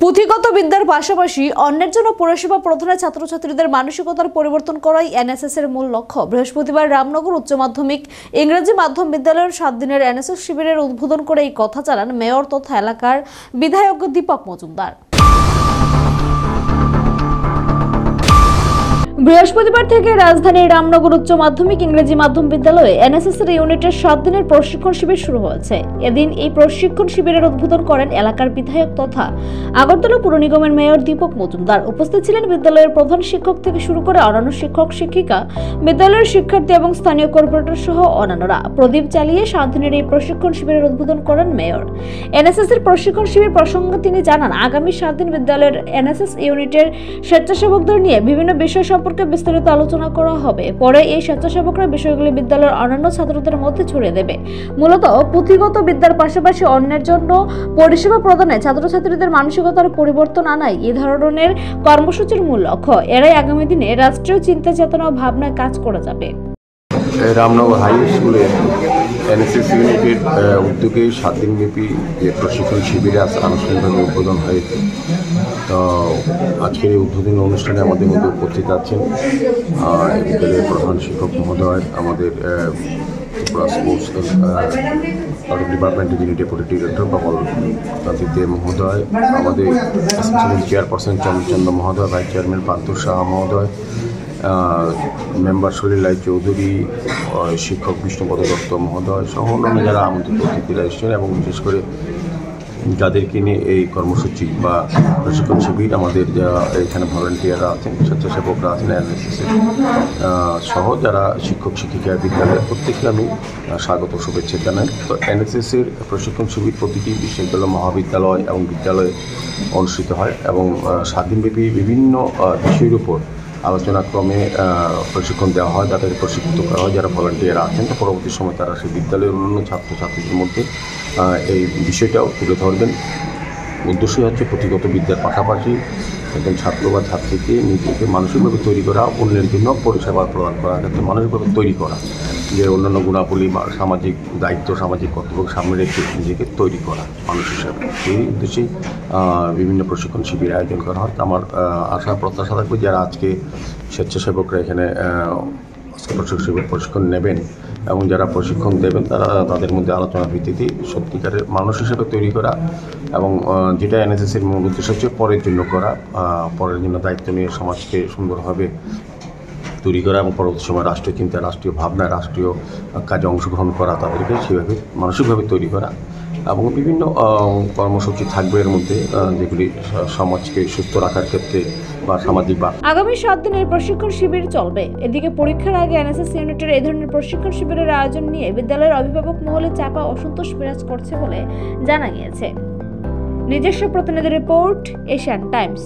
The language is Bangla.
পুঁথিগত বিদ্যার পাশাপাশি অন্যের জন্য পরিষেবা প্রদানে ছাত্রছাত্রীদের মানসিকতার পরিবর্তন করাই এনএসএস এর মূল লক্ষ্য। বৃহস্পতিবার রামনগর উচ্চ মাধ্যমিক ইংরেজি মাধ্যম বিদ্যালয়ের 7 দিনের এনএসএস শিবিরের উদ্বোধন করে এই কথা জানান মেয়র তথা এলাকার বিধায়ক দীপক মজুমদার। বৃহস্পতিবার থেকে রাজধানীর রামনগর উচ্চ মাধ্যমিক ইংরেজি মাধ্যম বিদ্যালয়ে এনএসএস এর ইউনিটের 7 দিনের প্রশিক্ষণ শিবির শুরু হয়েছে। এদিন এই প্রশিক্ষণ শিবিরের উদ্বোধন করেন এলাকার বিধায়ক তথা আগরতলা পুর নিগমের মেয়র দীপক মজুমদার। উপস্থিত ছিলেন বিদ্যালয়ের প্রধান শিক্ষক থেকে শুরু করে অন্যান্য শিক্ষক শিক্ষিকা, বিদ্যালয়ের শিক্ষার্থী এবং স্থানীয় কর্পোরেটর সহ অন্যান্যরা। প্রদীপ জ্বালিয়ে 7 দিনের এই প্রশিক্ষণ শিবিরের উদ্বোধন করেন মেয়র। এনএসএস এর প্রশিক্ষণ শিবির প্রসঙ্গে তিনি জানান, আগামী 7 দিন বিদ্যালয়ের এনএসএস ইউনিটের স্বেচ্ছাসেবকদের নিয়ে বিভিন্ন বিষয় সম্পর্কে বিস্তারিত আলোচনা করা হবে। পরে এই স্বেচ্ছাসেবকরা বিষয়গুলি বিদ্যালয়ের অন্যান্য ছাত্রদের মধ্যে ছড়িয়ে দেবে। মূলত পুঁথিগত বিদ্যার পাশাপাশি অন্যের জন্য পরিষেবা প্রদানে ছাত্রছাত্রীদের মানসিকতার পরিবর্তন আনাই এই ধরনের কর্মসূচির মূল লক্ষ্য। এরাই আগামী দিনে রাষ্ট্রীয় চিন্তা চেতনা ও ভাবনায় কাজ করে যাবে। রামনগর হাই স্কুলে এনএসএস ইউনিটের উদ্যোগে 7 দিনব্যাপী যে প্রশিক্ষণ শিবিরে আনুষ্ঠানিকভাবে উদ্বোধন হয়েছে। তো আজকের এই উদ্বোধনী অনুষ্ঠানে আমাদের মধ্যে উপস্থিত আছেন বিদ্যালয়ের প্রধান শিক্ষক মহোদয়, আমাদের স্পোর্টস ডিপার্টমেন্টের যিনি ডেপুটি ডিরেক্টর বাবল দে মহোদয়, আমাদের অ্যাসোসিয়েশন চেয়ারপারসন চন্দ্র মহোদয়, ভাইস চেয়ারম্যান পান্থ শাহ মহোদয়, মেম্বার সলিল চৌধুরী, শিক্ষক বিষ্ণুপদ দত্ত মহোদয় সহ অন্যান্য যারা আমন্ত্রিত অতিথিরা এসেছেন এবং বিশেষ করে যাদেরকে নিয়ে এই কর্মসূচি বা প্রশিক্ষণ শিবির আমাদের যারা এখানে ভলান্টিয়াররা আছেন, স্বেচ্ছাসেবকরা আছেন, এনএসএসের সহ যারা শিক্ষক শিক্ষিকা বিদ্যালয়ের প্রত্যেককে আমি স্বাগত শুভেচ্ছা জানাই। তো এনএসএসের প্রশিক্ষণ শিবির প্রতিটি বিশ্ববিদ্যালয়, মহাবিদ্যালয় এবং বিদ্যালয়ে অনুষ্ঠিত হয় এবং 7 দিনব্যাপী বিভিন্ন বিষয়ের উপর আলোচনাক্রমে প্রশিক্ষণ দেওয়া হয়, তাদের প্রশিক্ষিত করা হয় যারা ভলান্টিয়ার আছেন। তো পরবর্তী সময় তারা সেই বিদ্যালয়ের অন্যান্য ছাত্রছাত্রীদের মধ্যে এই বিষয়টাও তুলে ধরবেন। উদ্দেশ্যই হচ্ছে পুঁথিগত বিদ্যার পাশাপাশি একজন ছাত্র বা ছাত্রীকে নিজেকে মানসিকভাবে তৈরি করা, অন্যের জন্য পরিষেবা প্রদান করার ক্ষেত্রে মানসিকভাবে তৈরি করা, যে অন্যান্য গুণাবলী বা সামাজিক দায়িত্ব, সামাজিক কর্তব্য সামনে রেখে নিজেকে তৈরি করা মানুষ হিসাবে, সেই উদ্দেশ্যেই বিভিন্ন প্রশিক্ষণ শিবির আয়োজন করা হয়। আমার আশা প্রত্যাশা থাকবে যারা আজকে স্বেচ্ছাসেবকরা এখানে প্রশিক্ষণ নেবেন এবং যারা প্রশিক্ষণ দেবেন তারা তাদের মধ্যে আলোচনার ভিত্তিতে সত্যিকারের মানুষ হিসেবে তৈরি করা এবং যেটা এনএসএসের মূল উদ্দেশ্য হচ্ছে পরের জন্য করা, পরের জন্য দায়িত্ব নিয়ে সমাজকে সুন্দরভাবে তৈরি করা এবং পরবর্তী সময় রাষ্ট্রীয় চিন্তা, রাষ্ট্রীয় ভাবনা, রাষ্ট্রীয় কাজে অংশগ্রহণ করা, তাদেরকে সেভাবে মানসিকভাবে তৈরি করা এবং বিভিন্ন কর্মসূচি থাকবে এর মধ্যে যেগুলি সমাজকে সুস্থ রাখার ক্ষেত্রে বা সামাজিক বা। আগামী 7 দিনের প্রশিক্ষণ শিবির চলবে। এদিকে পরীক্ষার আগে এনএসএস ইউনিটের এই ধরনের প্রশিক্ষণ শিবিরের আয়োজন নিয়ে বিদ্যালয়ের অভিভাবক মহলে চাপা অসন্তোষ বিরাজ করছে বলে জানা গিয়েছে। নিজস্ব প্রতিনিধি রিপোর্ট, এশিয়ান টাইমস।